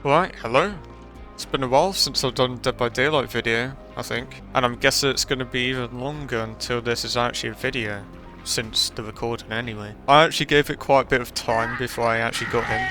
Right, hello. It's been a while since I've done a Dead by Daylight video, I think. And I'm guessing it's going to be even longer until this is actually a video, since the recording anyway. I actually gave it quite a bit of time before I actually got him.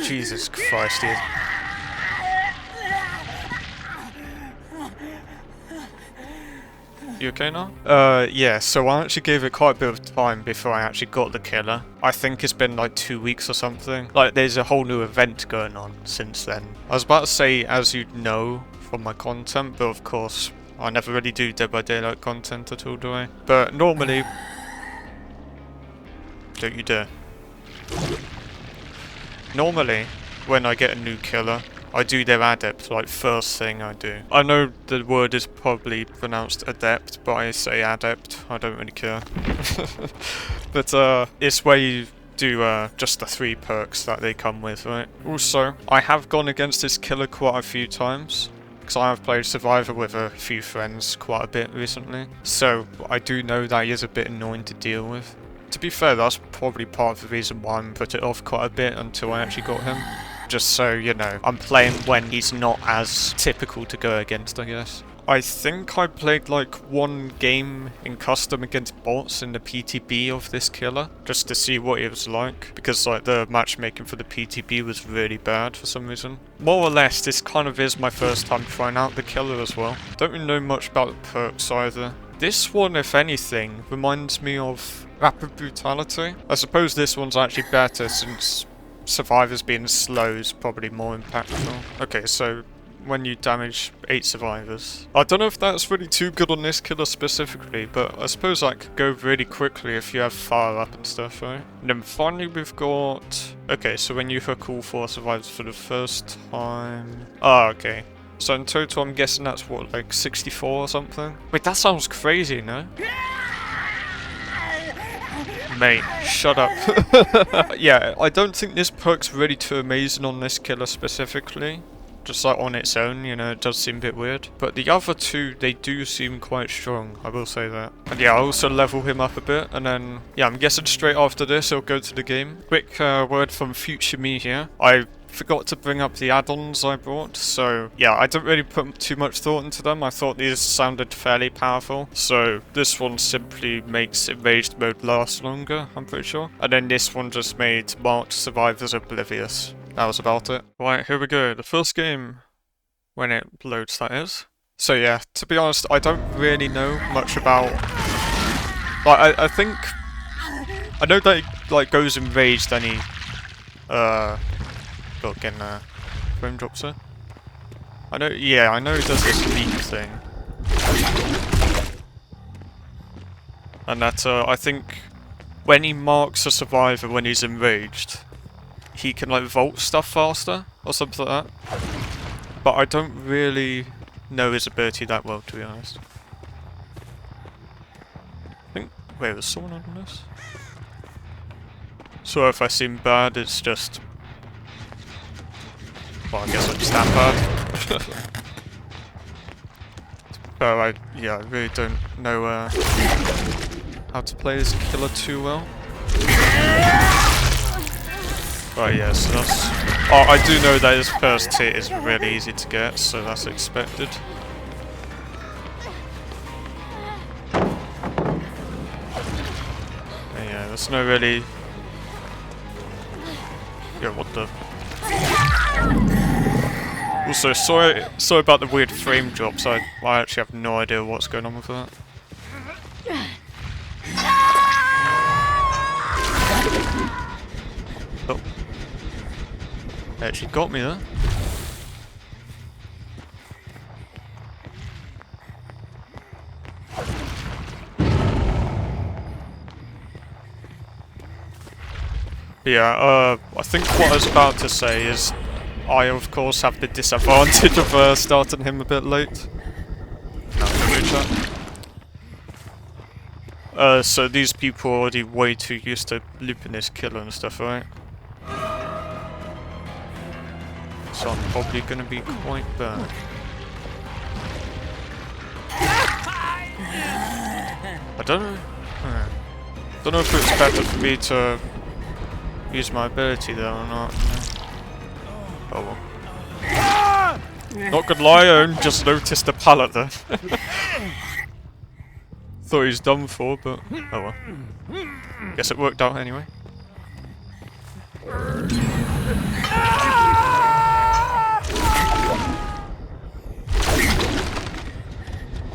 Jesus Christ, dude. You okay now? Yeah, so I actually gave it quite a bit of time before I actually got the killer. I think it's been like 2 weeks or something. Like, there's a whole new event going on since then. I was about to say, as you'd know from my content, but of course, I never really do Dead by Daylight content at all, do I? But normally... Don't you dare. Normally, when I get a new killer, I do their adept, like first thing I do. I know the word is probably pronounced adept, but I say adept, I don't really care. But it's where you do just the 3 perks that they come with, right? Also, I have gone against this killer quite a few times, because I have played Survivor with a few friends quite a bit recently. So I do know that he is a bit annoying to deal with. To be fair, that's probably part of the reason why I'm put it off quite a bit until I actually got him. Just so, you know, I'm playing when he's not as typical to go against, I guess. I think I played like 1 game in custom against bots in the PTB of this killer, just to see what it was like, because like the matchmaking for the PTB was really bad for some reason. More or less, this kind of is my first time trying out the killer as well. Don't really know much about the perks either. This one, if anything, reminds me of Rapid Brutality. I suppose this one's actually better since survivors being slow is probably more impactful. Okay, so when you damage 8 survivors. I don't know if that's really too good on this killer specifically, but I suppose that could go really quickly if you have fire up and stuff, right? And then finally we've got... Okay, so when you hook all 4 survivors for the first time... Ah, okay. So in total I'm guessing that's what, like 64 or something? Wait, that sounds crazy, no? Mate, shut up. Yeah, I don't think this perk's really too amazing on this killer specifically. Just like on its own, you know, it does seem a bit weird. But the other 2, they do seem quite strong, I will say that. And yeah, I'll also level him up a bit, and then, yeah, I'm guessing straight after this I'll go to the game. Quick word from future me here. I forgot to bring up the add-ons I brought, so yeah, I don't really put too much thought into them. I thought these sounded fairly powerful, so this one simply makes Enraged mode last longer, I'm pretty sure. And then this one just made Marked Survivors oblivious. That was about it. Right, here we go. The first game, when it loads, that is. So yeah, to be honest, I don't really know much about... Like, I think... I know that he, like, goes enraged and he... Got getting frame drops there. I know, yeah, I know he does this leap thing. And that, I think, when he marks a survivor when he's enraged, he can, like, vault stuff faster, or something like that. But I don't really know his ability that well, to be honest. I think... Wait, there's someone on this? So if I seem bad, it's just... Well, I guess I'm just that bad. But yeah, I really don't know how to play this killer too well. Right, yeah, so that's... Oh, I do know that his first hit is really easy to get, so that's expected. And yeah, there's no really... Yeah, what the... Also, sorry about the weird frame drops. I actually have no idea what's going on with that. Oh. They actually got me there. Yeah, I think what I was about to say is I, of course, have the disadvantage of starting him a bit late. No, I don't reach that. So these people are already way too used to looping this killer and stuff, right? So I'm probably gonna be quite bad. I don't know. Don't know if it's better for me to use my ability though or not. Oh well. Not gonna lie, I just noticed the pallet there. Thought he was done for, but oh well. Guess it worked out anyway.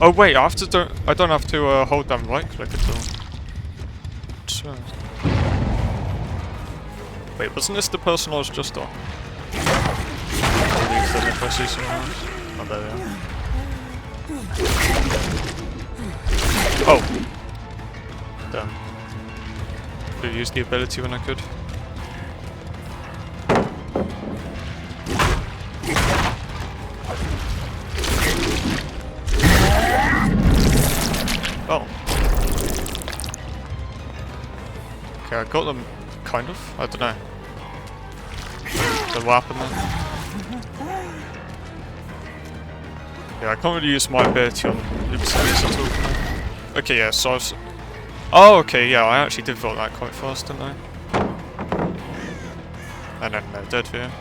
Oh wait, I don't have to hold down right click at all. So. Wait, wasn't this the person I was just on? If I see someone else. Oh, there they are. Oh! Damn. Could have used the ability when I could. Oh. Okay, I got them, kind of. I don't know. The weapon then. Yeah, I can't really use my ability on loops at all. Okay, yeah, so I was... Oh, okay, yeah, I actually did vote that quite fast, didn't I? And then they're dead here.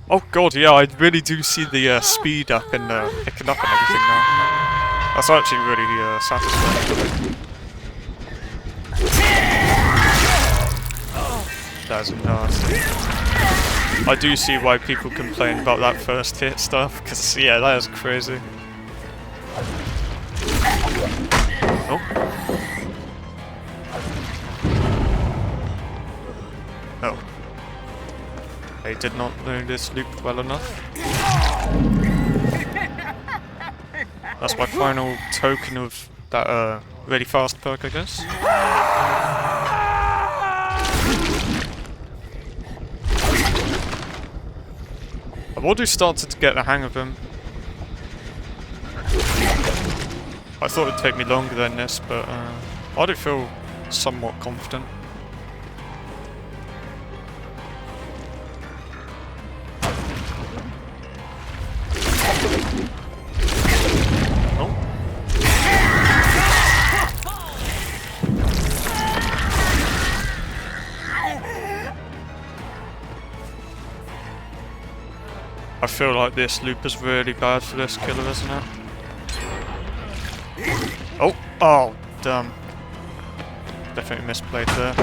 Oh god, yeah, I really do see the speed up and picking up and everything now. That's actually really satisfying. That's nasty. I do see why people complain about that first hit stuff, because yeah, that is crazy. Oh. Oh. I did not know this loop well enough. That's my final token of that really fast perk, I guess. I've already started to get the hang of him. I thought it'd take me longer than this, but I do feel somewhat confident. I feel like this loop is really bad for this killer, isn't it? Oh! Oh, damn. Definitely misplayed there.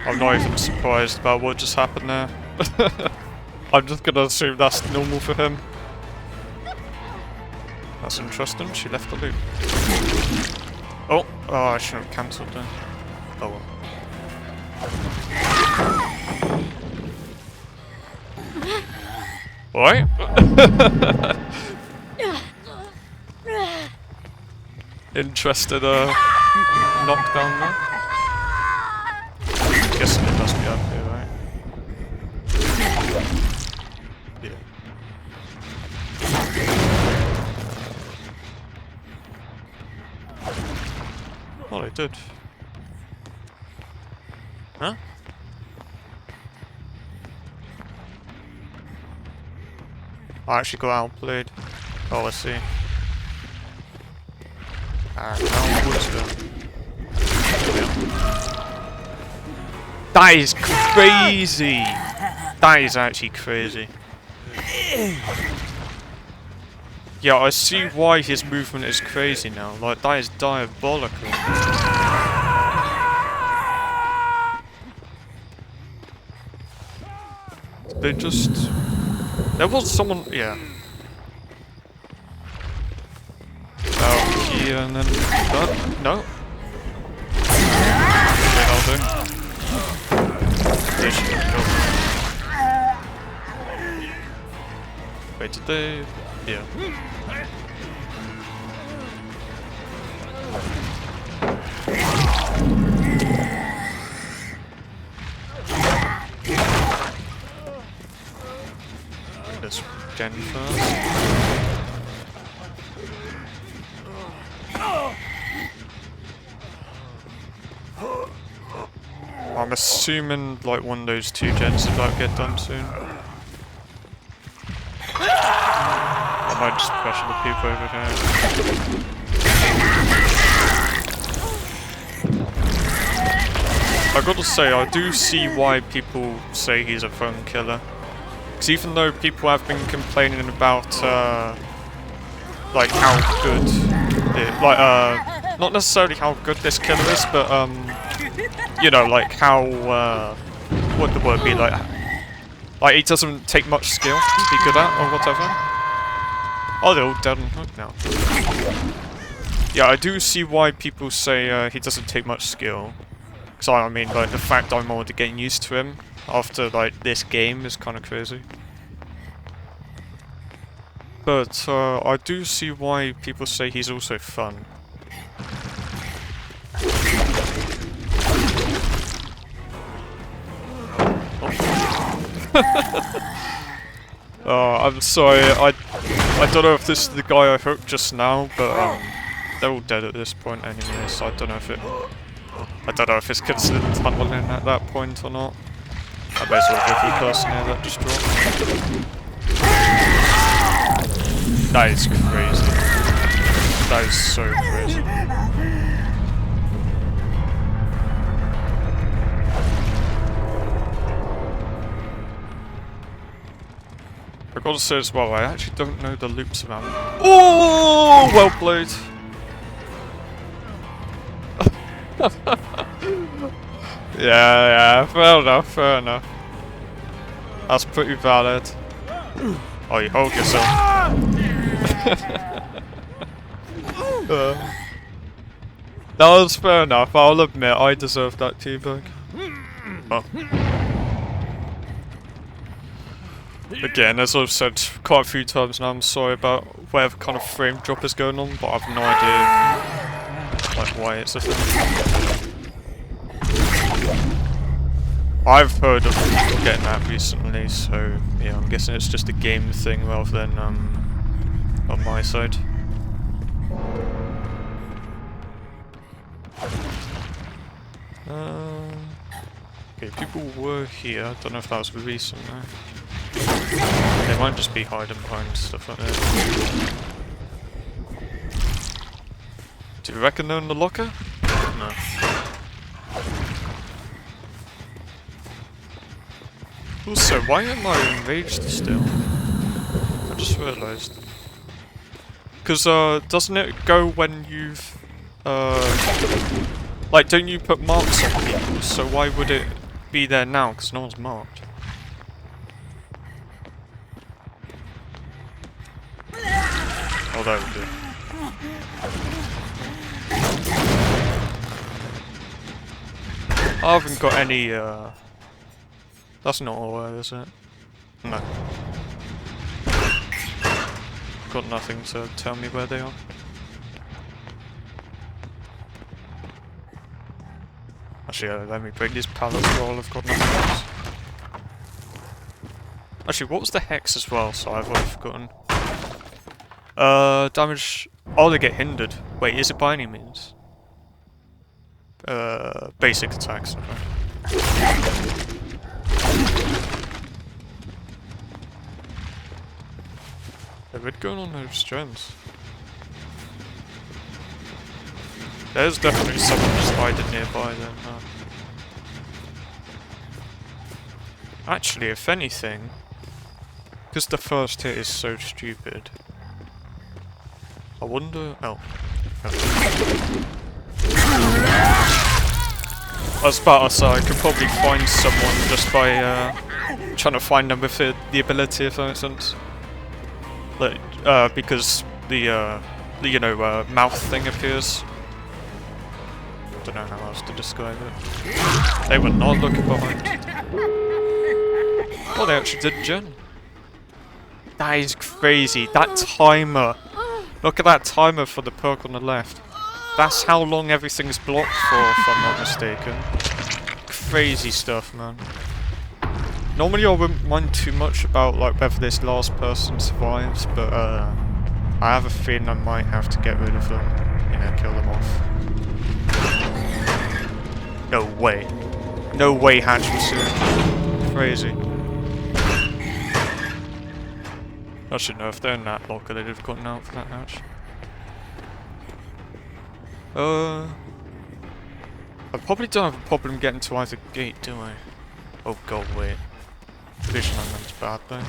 I'm not even surprised about what just happened there. I'm just gonna assume that's normal for him. That's interesting, she left the loop. Oh, I shouldn't have cancelled her. Oh well. Alright. Interested knockdown there. Guessing it must be up here, right? Yeah. Well, I did. Huh? I actually got outplayed. Oh, I see. Now what's that is crazy! That is actually crazy. Yeah, I see why his movement is crazy now. Like, that is diabolical. They just... There was someone... Yeah. Oh, here and then... No. Okay, I'll do. They should go. Wait, did they... Yeah. Let's gen first. I'm assuming like one of those 2 gens is about to get done soon. I might just pressure the people over here. I gotta say, I do see why people say he's a phone killer. Because even though people have been complaining about, like how good, not necessarily how good this killer is, but you know, like how, what would the word be, like he doesn't take much skill to be good at, or whatever. Oh, they're all dead and hooked now. Yeah, I do see why people say he doesn't take much skill. Because I mean, like, the fact I'm already getting used to him after, like, this game is kind of crazy. But, I do see why people say he's also fun. Oh, I'm sorry, I don't know if this is the guy I hooked just now, but they're all dead at this point anyway, so I don't know if it's considered tunneling at that point or not. I may as well go for the person here that just dropped. That is crazy. That is so crazy. I gotta say as well, I actually don't know the loops around. Oh, well played. Yeah, fair enough. That's pretty valid. Oh, you hold yourself. That was fair enough, I'll admit, I deserved that teabag. Oh. Again, as I've said quite a few times now, I'm sorry about whatever kind of frame drop is going on, but I've no idea like why it's a thing. I've heard of people getting that recently, so yeah, I'm guessing it's just a game thing rather than on my side. Okay, people were here. I don't know if that was recent though. They might just be hiding behind stuff like that. Do you reckon they're in the locker? No. Also, why am I enraged still? I just realised. Because, doesn't it go when you've, like, don't you put marks on people? So why would it be there now? Because no one's marked. Oh, that would do. I haven't got any, that's not all there, is it? No. Got nothing to tell me where they are. Actually, let me break these pallets while I've got nothing else. Actually, what was the hex as well? So I've already forgotten. Damage... Oh, they get hindered. Wait, is it by any means? Basic attacks. They're really going on those gens. There's definitely someone just hiding nearby then, huh? Actually, if anything, because the first hit is so stupid, I wonder... Oh. I was about to say, I could probably find someone just by trying to find them with the ability, if that makes sense. Like, because the you know, mouth thing appears. I don't know how else to describe it. They were not looking behind. Oh, they actually did gen. That is crazy. That timer. Look at that timer for the perk on the left. That's how long everything's blocked for, if I'm not mistaken. Crazy stuff, man. Normally I wouldn't mind too much about like whether this last person survives, but I have a feeling I might have to get rid of them. You know, kill them off. No way. No way Hatch was soon. Crazy. I should know if they're in that locker, they'd have gotten out for that hatch. I probably don't have a problem getting to either gate, do I? Oh god, wait. Vision on them's bad though.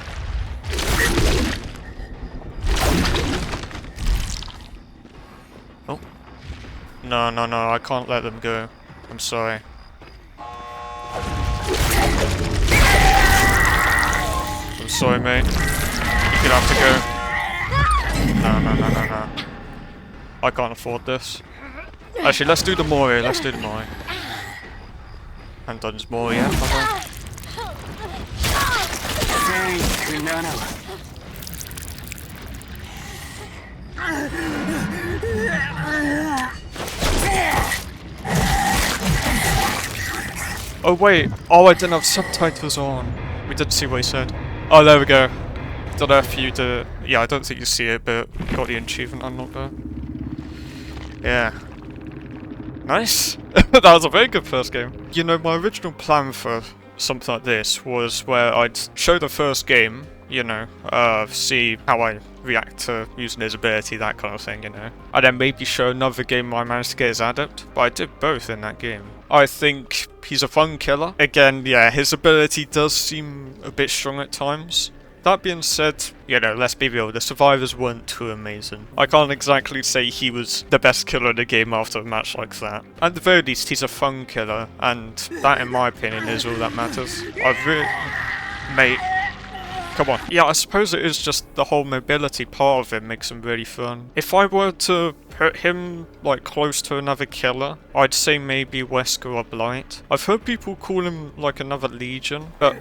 Oh. No, no, no, I can't let them go. I'm sorry. I'm sorry, mate. You're gonna have to go. No, no, no, no, no. I can't afford this. Actually, let's do the Mori. Let's do the Mori. Haven't done this Mori yet, have I? Oh wait. Oh, I didn't have subtitles on. We didn't see what he said. Oh, there we go. Don't know if you did. Yeah, I don't think you see it, but got the achievement unlocked there. Yeah. Nice. That was a very good first game. You know, my original plan for something like this was where I'd show the first game, you know, see how I react to using his ability, that kind of thing, you know. And then maybe show another game where I managed to get his adept, but I did both in that game. I think he's a fun killer. Again, yeah, his ability does seem a bit strong at times. That being said, you know, let's be real, the survivors weren't too amazing. I can't exactly say he was the best killer in the game after a match like that. At the very least, he's a fun killer, and that, in my opinion, is all that matters. Mate, come on. Yeah, I suppose it is just the whole mobility part of it makes him really fun. If I were to put him, like, close to another killer, I'd say maybe Wesker or Blight. I've heard people call him, like, another Legion, but...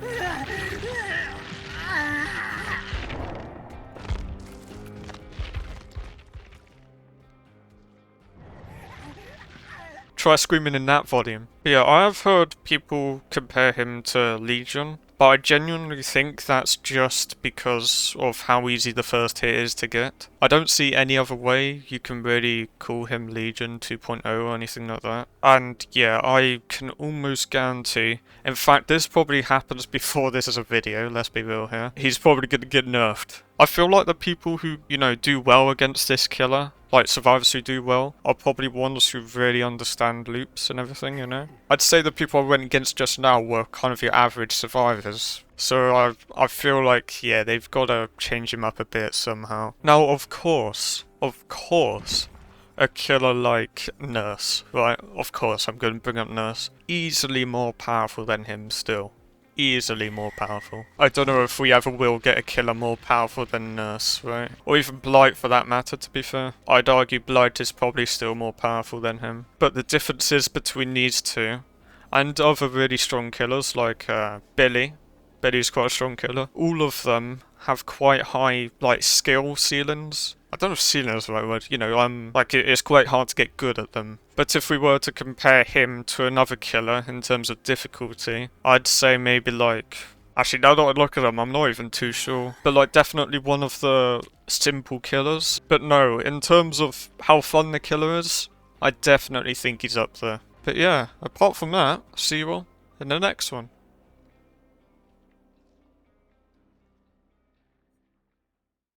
Try screaming in that volume. But yeah, I have heard people compare him to Legion, but I genuinely think that's just because of how easy the first hit is to get. I don't see any other way you can really call him Legion 2.0 or anything like that. And yeah, I can almost guarantee, in fact this probably happens before this is a video, let's be real here, he's probably gonna get nerfed. I feel like the people who, you know, do well against this killer, like survivors who do well, are probably ones who really understand loops and everything, you know? I'd say the people I went against just now were kind of your average survivors. So I feel like, yeah, they've got to change him up a bit somehow. Now, of course, a killer like Nurse, right? Of course, I'm going to bring up Nurse. Easily more powerful than him still. Easily more powerful. I don't know if we ever will get a killer more powerful than Nurse, right? Or even Blight for that matter, to be fair. I'd argue Blight is probably still more powerful than him. But the differences between these two, and other really strong killers like Billy. Billy's quite a strong killer. All of them have quite high, like, skill ceilings. I don't know if ceiling is the right word, you know, like, it's quite hard to get good at them. But if we were to compare him to another killer in terms of difficulty, I'd say maybe like... Actually, now that I look at him, I'm not even too sure. But like, definitely one of the simple killers. But no, in terms of how fun the killer is, I definitely think he's up there. But yeah, apart from that, see you all in the next one.